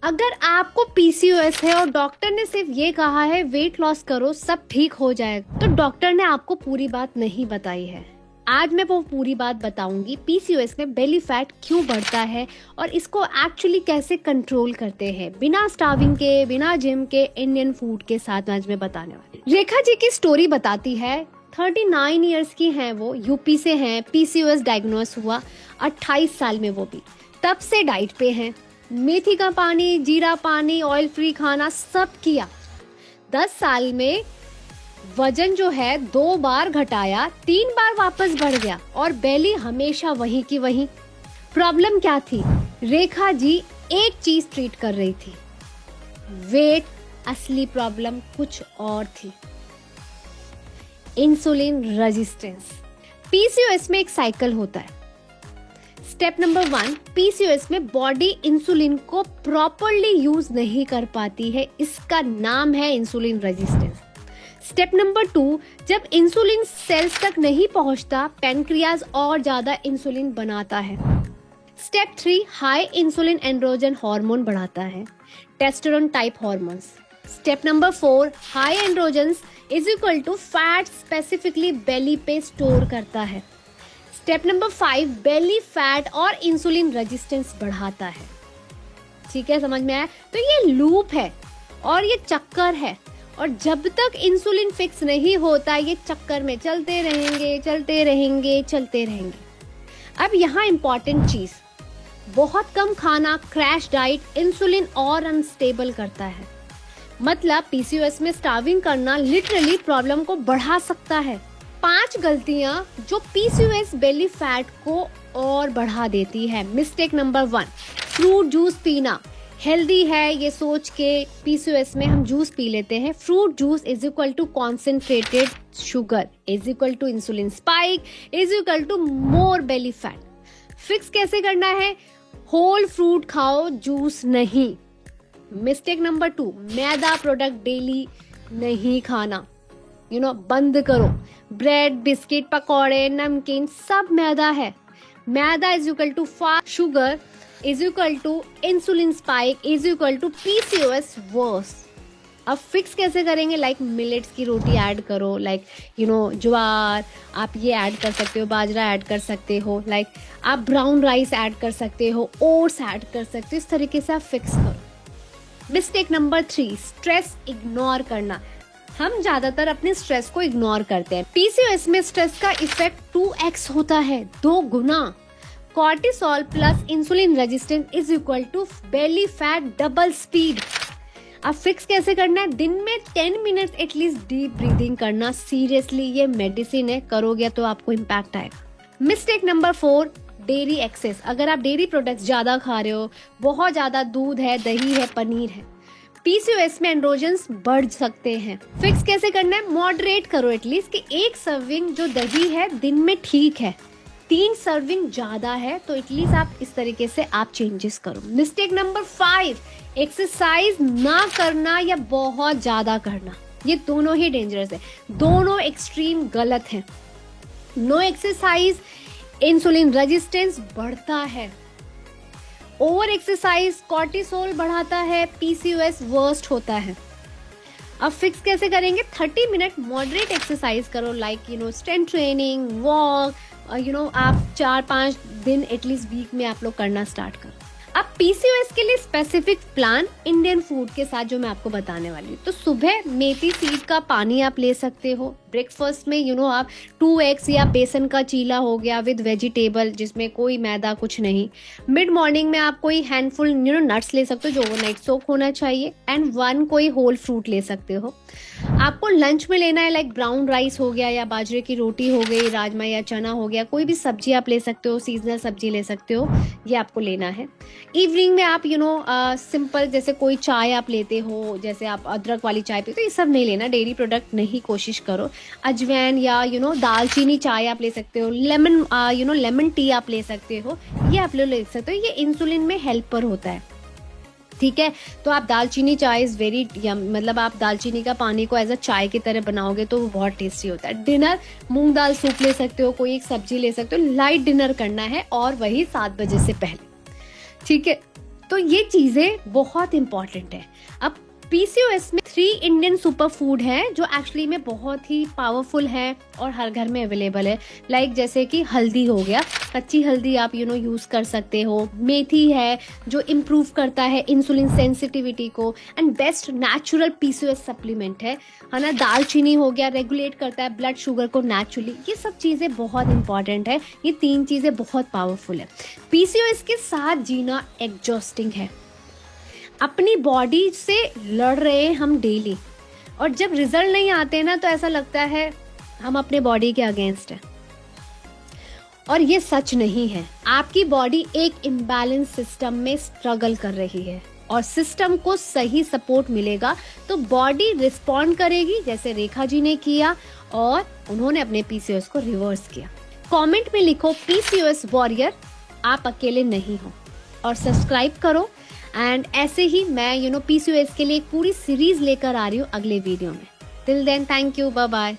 अगर आपको पीसीओएस है और डॉक्टर ने सिर्फ ये कहा है वेट लॉस करो सब ठीक हो जाएगा, तो डॉक्टर ने आपको पूरी बात नहीं बताई है। आज मैं वो पूरी बात बताऊंगी, पीसीओएस में बेली फैट क्यों बढ़ता है और इसको एक्चुअली कैसे कंट्रोल करते हैं, बिना स्टार्विंग के, बिना जिम के, इंडियन फूड के साथ आज मैं बताने वाली। रेखा जी की स्टोरी बताती है, 39 इयर्स की हैं वो, यूपी से हैं, पीसीओएस डायग्नोस हुआ 28 साल में, वो भी तब से डाइट पे हैं, मेथी का पानी, जीरा पानी, ऑयल फ्री खाना सब किया। 10 साल में वजन जो है 2 बार घटाया, 3 बार वापस बढ़ गया और बेली हमेशा वही की वही। प्रॉब्लम क्या थी? रेखा जी एक चीज ट्रीट कर रही थी, वेट। असली प्रॉब्लम कुछ और थी, इंसुलिन रेजिस्टेंस। पीसीओएस में एक साइकिल होता है। स्टेप नंबर 1, पीसीओएस में बॉडी इंसुलिन को प्रॉपरली यूज नहीं कर पाती है, इसका नाम है इंसुलिन रेजिस्टेंस। स्टेप नंबर 2, जब इंसुलिन सेल्स तक नहीं पहुंचता, पैनक्रियाज और ज्यादा इंसुलिन बनाता है। Step 3, high insulin androgen hormone बढ़ाता है, testosterone type hormones. Step number 4, high androgens is equal to fat specifically belly पे स्टोर करता है। स्टेप नंबर 5, बेली फैट और इंसुलिन रेजिस्टेंस बढ़ाता है। ठीक है, समझ में आया? तो ये लूप है और ये चक्कर है, और जब तक इंसुलिन फिक्स नहीं होता ये चक्कर में चलते रहेंगे, चलते रहेंगे, चलते रहेंगे। अब यहाँ इंपॉर्टेंट चीज, बहुत कम खाना, क्रैश डाइट इंसुलिन और अनस्टेबल करता है। मतलब पीसीओएस में स्टार्विंग करना लिटरली प्रॉब्लम को बढ़ा सकता है। 5 गलतियां जो पीसीओएस बेली फैट को और बढ़ा देती है। मिस्टेक नंबर 1, फ्रूट जूस पीना। हेल्दी है ये सोच के पीसीओएस में हम जूस पी लेते हैं। Fruit juice is equal to concentrated sugar is equal to insulin spike is equal to more belly fat. Fix कैसे करना है? होल फ्रूट खाओ, जूस नहीं। मिस्टेक नंबर 2, मैदा प्रोडक्ट डेली नहीं खाना, बंद करो। ब्रेड, बिस्किट, पकौड़े, नमकीन सब मैदा है। Maida is equal to fast sugar is equal to insulin spike is equal to PCOS worse. अब फिक्स कैसे करेंगे? लाइक मिलेट्स की रोटी ऐड करो, लाइक ज्वार, आप ये ऐड कर सकते हो, बाजरा ऐड कर सकते हो, लाइक आप ब्राउन राइस ऐड कर सकते हो, ओट्स ऐड कर सकते हो। इस तरीके से आप फिक्स करो। मिस्टेक नंबर 3, स्ट्रेस इग्नोर करना। हम ज्यादातर अपने स्ट्रेस को इग्नोर करते हैं। पीसीओएस में स्ट्रेस का इफेक्ट 2x होता है, 2 गुना। Cortisol plus insulin resistance is equal to belly fat double speed. अब फिक्स कैसे करना है? दिन में 10 मिनट एटलीस्ट डीप ब्रीदिंग करना। सीरियसली ये मेडिसिन है, करोगे तो आपको इम्पैक्ट आएगा। Mistake number 4, dairy excess. अगर आप डेयरी प्रोडक्ट्स ज्यादा खा रहे हो, बहुत ज्यादा दूध है, दही है, पनीर है, पीसीओएस में एंड्रोजन्स बढ़ सकते हैं। फिक्स कैसे करना है? मॉडरेट करो एटलीस्ट कि 1 सर्विंग जो दही है दिन में ठीक है, 3 सर्विंग ज्यादा है, तो एटलीस्ट आप इस तरीके से आप चेंजेस करो। मिस्टेक नंबर 5, एक्सरसाइज ना करना या बहुत ज्यादा करना। ये दोनों ही डेंजरस है, दोनों एक्सट्रीम गलत है। नो एक्सरसाइज, इंसुलिन रेजिस्टेंस बढ़ता है। ओवर एक्सरसाइज कॉर्टिसोल बढ़ाता है, पीसीओएस वर्स्ट होता है। अब फिक्स कैसे करेंगे? 30 मिनट मॉडरेट एक्सरसाइज करो, लाइक स्ट्रेंथ ट्रेनिंग, वॉक, आप 4-5 दिन एटलीस्ट वीक में आप लोग करना स्टार्ट करो। अब पीसीओएस के लिए स्पेसिफिक प्लान इंडियन फूड के साथ जो मैं आपको बताने वाली हूँ। तो सुबह मेथी सीड का पानी आप ले सकते हो। ब्रेकफास्ट में आप 2 एग्स या बेसन का चीला हो गया विद वेजिटेबल, जिसमें कोई मैदा कुछ नहीं। मिड मॉर्निंग में आप कोई हैंडफुल नट्स ले सकते हो जो ओवरनाइट सोक होना चाहिए, एंड 1 कोई होल फ्रूट ले सकते हो। आपको लंच में लेना है लाइक ब्राउन राइस हो गया या बाजरे की रोटी हो गई, राजमा या चना हो गया, कोई भी सब्जी आप ले सकते हो, सीजनल सब्जी ले सकते हो, ये आपको लेना है। इवनिंग में आप सिंपल जैसे कोई चाय आप लेते हो, जैसे आप अदरक वाली चाय पीते हो, ये सब नहीं लेना, डेयरी प्रोडक्ट नहीं कोशिश करो। अजवैन या दालचीनी चाय आप ले सकते हो, लेमन टी आप ले सकते हो, ये आप लोग ले सकते हो, ये इंसुलिन में हेल्पर होता है। ठीक है, तो आप दालचीनी चाय इज वेरी मतलब आप दालचीनी का पानी को एज अ चाय की तरह बनाओगे तो वो बहुत टेस्टी होता है। डिनर मूंग दाल सूप ले सकते हो, कोई एक सब्जी ले सकते हो, लाइट डिनर करना है और वही 7 बजे से पहले। ठीक है, तो ये चीजें बहुत इंपॉर्टेंट है। अब पीसीओएस में 3 इंडियन सुपर फूड है जो एक्चुअली में बहुत ही पावरफुल है और हर घर में अवेलेबल है। लाइक जैसे कि हल्दी हो गया, कच्ची हल्दी आप यूज कर सकते हो। मेथी है जो इम्प्रूव करता है इंसुलिन सेंसिटिविटी को, and best natural PCOS supplement है ना। दालचीनी हो गया, रेगुलेट करता है ब्लड शुगर को नेचुरली। ये सब चीज़ें बहुत इंपॉर्टेंट है, ये 3 चीज़ें बहुत पावरफुल है। पीसीओएस के साथ जीना एग्जॉस्टिंग है। अपनी बॉडी से लड़ रहे हैं हम डेली, और जब रिजल्ट नहीं आते ना तो ऐसा लगता है हम अपने बॉडी के अगेंस्ट हैं। और ये सच नहीं है। आपकी बॉडी एक इम्बैलेंस सिस्टम में स्ट्रगल कर रही है, और सिस्टम को सही सपोर्ट मिलेगा तो बॉडी रिस्पॉन्ड करेगी, जैसे रेखा जी ने किया और उन्होंने अपने पीसीओएस को रिवर्स किया। कमेंट में लिखो पीसीओएस वॉरियर, आप अकेले नहीं हो, और सब्सक्राइब करो। एंड ऐसे ही मैं पीसीओएस के लिए एक पूरी सीरीज लेकर आ रही हूँ अगले वीडियो में। Till then, thank you, bye bye.